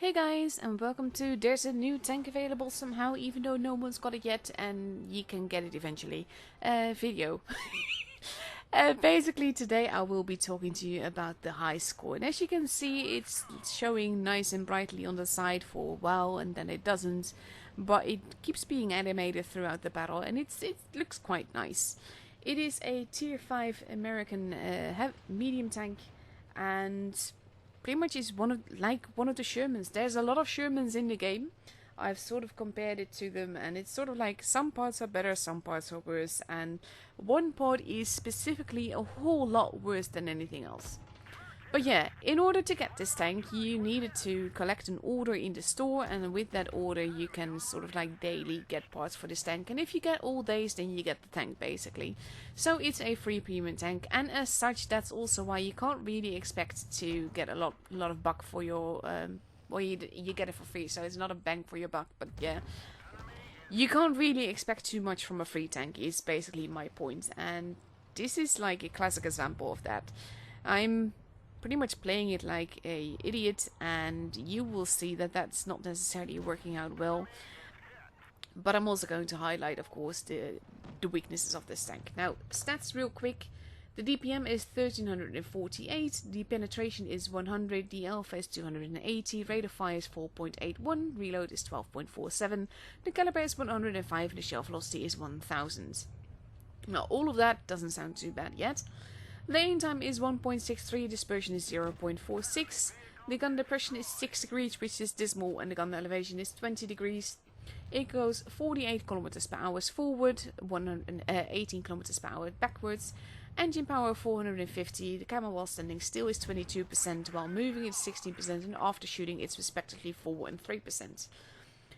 Hey guys, and welcome to There's a New Tank Available Somehow, even though no one's got it yet, and you can get it eventually. Video. Basically, today I will be talking to you about the high score. And as you can see, it's showing nice and brightly on the side for a while, and then it doesn't. But it keeps being animated throughout the battle, and it looks quite nice. It is a tier 5 American medium tank, and pretty much is one of the Shermans. There's a lot of Shermans in the game. I've sort of compared it to them, and it's sort of like some parts are better, some parts are worse, and one part is specifically a whole lot worse than anything else. But yeah, in order to get this tank, you needed to collect an order in the store, and with that order you can sort of like daily get parts for this tank. And if you get all days, then you get the tank basically. So it's a free premium tank, and as such, that's also why you can't really expect to get a lot of buck for your well, you get it for free, so it's not a bang for your buck. But yeah, you can't really expect too much from a free tank is basically my point, and this is like a classic example of that. I'm pretty much playing it like a idiot, and you will see that that's not necessarily working out well. But I'm also going to highlight, of course, the weaknesses of this tank. Now, stats real quick. The DPM is 1348, the penetration is 100, the alpha is 280, rate of fire is 4.81, reload is 12.47, the caliber is 105, and the shell velocity is 1000. Now, all of that doesn't sound too bad yet. The aim time is 1.63, dispersion is 0.46, the gun depression is 6 degrees, which is dismal, and the gun elevation is 20 degrees. It goes 48 kilometers per hour forward, 118 kilometers per hour backwards. Engine power 450, the camera while standing still is 22%, while moving it's 16%, and after shooting it's respectively 4 and 3%.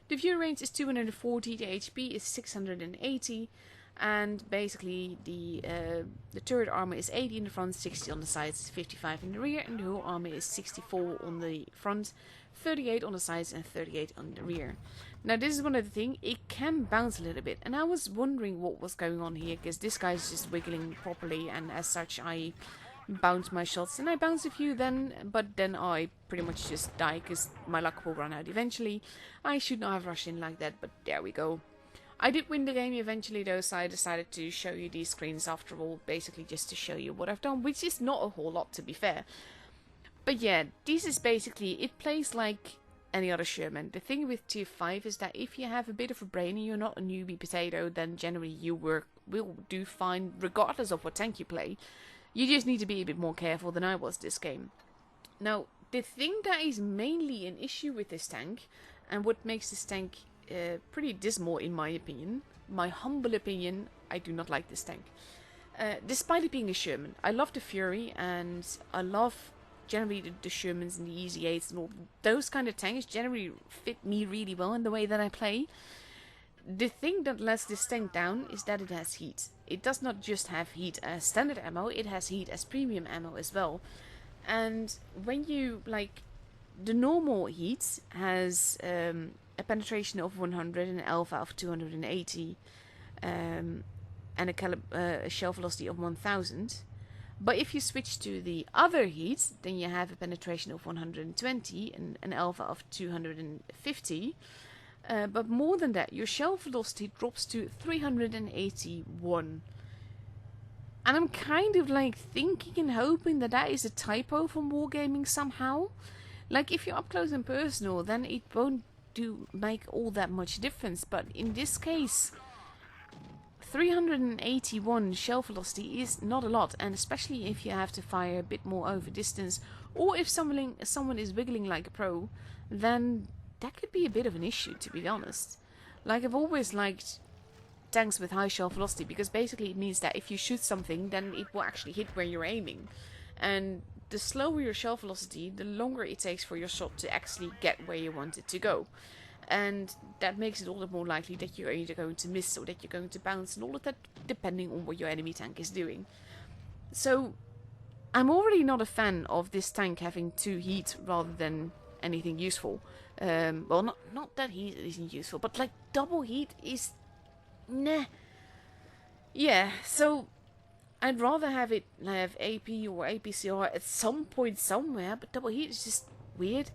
The view range is 240, the HP is 680, and basically the turret armor is 80 in the front, 60 on the sides, 55 in the rear, and the whole armor is 64 on the front, 38 on the sides, and 38 on the rear. Now this is one of the things, it can bounce a little bit, and I was wondering what was going on here, because this guy's just wiggling properly, and as such I bounced my shots, and I bounced a few then, but then I pretty much just die, because my luck will run out eventually. I should not have rushed in like that, but there we go. I did win the game eventually though, so I decided to show you these screens after all, basically just to show you what I've done, which is not a whole lot to be fair. But yeah, this is basically, it plays like any other Sherman. The thing with tier 5 is that if you have a bit of a brain and you're not a newbie potato, then generally you will do fine regardless of what tank you play. You just need to be a bit more careful than I was this game. Now, the thing that is mainly an issue with this tank, and what makes this tank pretty dismal in my opinion, my humble opinion, I do not like this tank. Despite it being a Sherman, I love the Fury, and I love generally the Shermans and the Easy 8s and all those kind of tanks generally fit me really well in the way that I play. The thing that lets this tank down is that it has heat. It does not just have heat as standard ammo, it has heat as premium ammo as well. And when you, like, the normal heat has a penetration of 100 and an alpha of 280 and a shell velocity of 1000. But if you switch to the other heat, then you have a penetration of 120 and an alpha of 250. But more than that, your shell velocity drops to 381. And I'm kind of like thinking and hoping that that is a typo from Wargaming somehow. Like if you're up close and personal, then it won't make all that much difference. But in this case, 381 shell velocity is not a lot, and especially if you have to fire a bit more over distance, or if someone is wiggling like a pro, then that could be a bit of an issue, to be honest. Like, I've always liked tanks with high shell velocity, because basically it means that if you shoot something, then it will actually hit where you're aiming. And the slower your shell velocity, the longer it takes for your shot to actually get where you want it to go. And that makes it all the more likely that you're either going to miss or that you're going to bounce, and all of that depending on what your enemy tank is doing. So I'm already not a fan of this tank having 2 heat rather than anything useful. Well, not that heat isn't useful, but like double heat is nah. Yeah, so I'd rather have AP or APCR at some point somewhere, but double heat is just weird.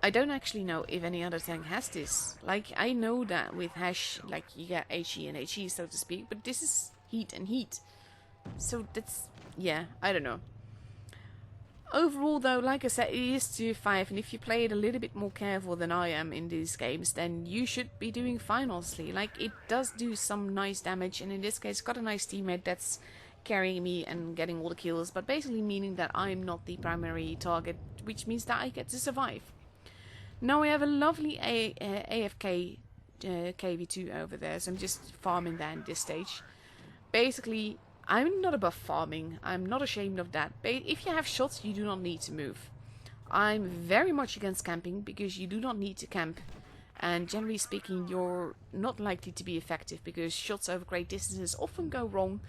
I don't actually know if any other tank has this. Like, I know that with hash, like, you get HE and HE, so to speak, but this is heat and heat. So that's, yeah, I don't know. Overall, though, like I said, it is tier 5, and if you play it a little bit more careful than I am in these games, then you should be doing fine, honestly. Like, it does do some nice damage, and in this case, got a nice teammate that's carrying me and getting all the kills, but basically meaning that I'm not the primary target, which means that I get to survive. Now we have a lovely AFK KV2 over there, so I'm just farming that at this stage. Basically, I'm not above farming. I'm not ashamed of that. But if you have shots, you do not need to move. I'm very much against camping because you do not need to camp. And generally speaking, you're not likely to be effective because shots over great distances often go wrong.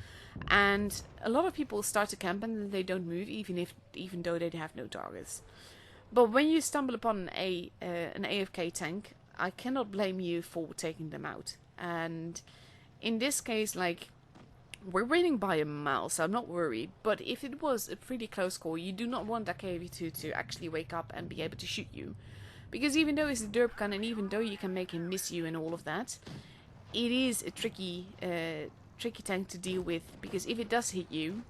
And a lot of people start to camp and they don't move, even though they have no targets. But when you stumble upon an AFK tank, I cannot blame you for taking them out. And in this case, like, we're winning by a mile, so I'm not worried. But if it was a pretty close call, you do not want that KV2 to actually wake up and be able to shoot you. Because even though it's a derp gun, and even though you can make him miss you and all of that, it is a tricky tank to deal with. Because if it does hit you,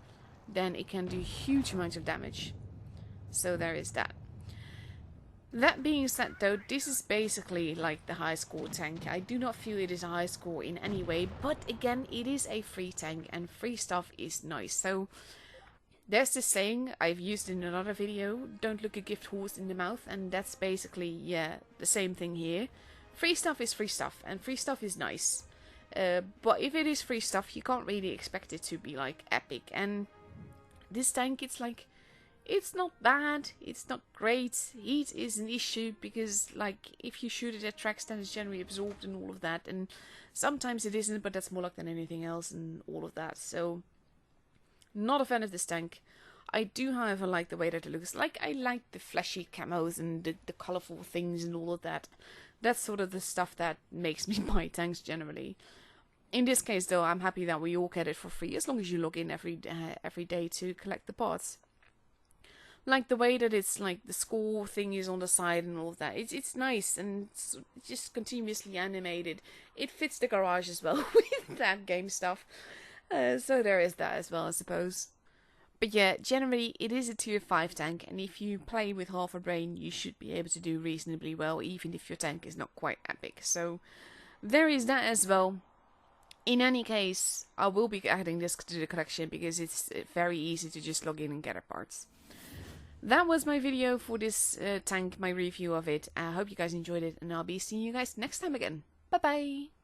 then it can do huge amounts of damage. So there is that. That being said, though, this is basically like the high score tank. I do not feel it is a high score in any way, but again, it is a free tank, and free stuff is nice. So there's this saying I've used in another video: don't look a gift horse in the mouth, and that's basically, yeah, the same thing here. Free stuff is free stuff, and free stuff is nice. But if it is free stuff, you can't really expect it to be like epic. And this tank, it's like, it's not bad, it's not great. Heat is an issue because, like, if you shoot it at tracks, then it's generally absorbed and all of that. And sometimes it isn't, but that's more luck than anything else and all of that. So, not a fan of this tank. I do, however, like the way that it looks. Like, I like the flashy camos and the colourful things and all of that. That's sort of the stuff that makes me buy tanks generally. In this case, though, I'm happy that we all get it for free, as long as you log in every day to collect the parts. Like the way that it's like the score thing is on the side and all of that. It's nice and it's just continuously animated. It fits the garage as well with that game stuff. So there is that as well, I suppose. But yeah, generally it is a tier 5 tank, and if you play with half a brain, you should be able to do reasonably well, even if your tank is not quite epic. So there is that as well. In any case, I will be adding this to the collection because it's very easy to just log in and get parts. That was my video for this tank, my review of it. I hope you guys enjoyed it, and I'll be seeing you guys next time again. Bye bye!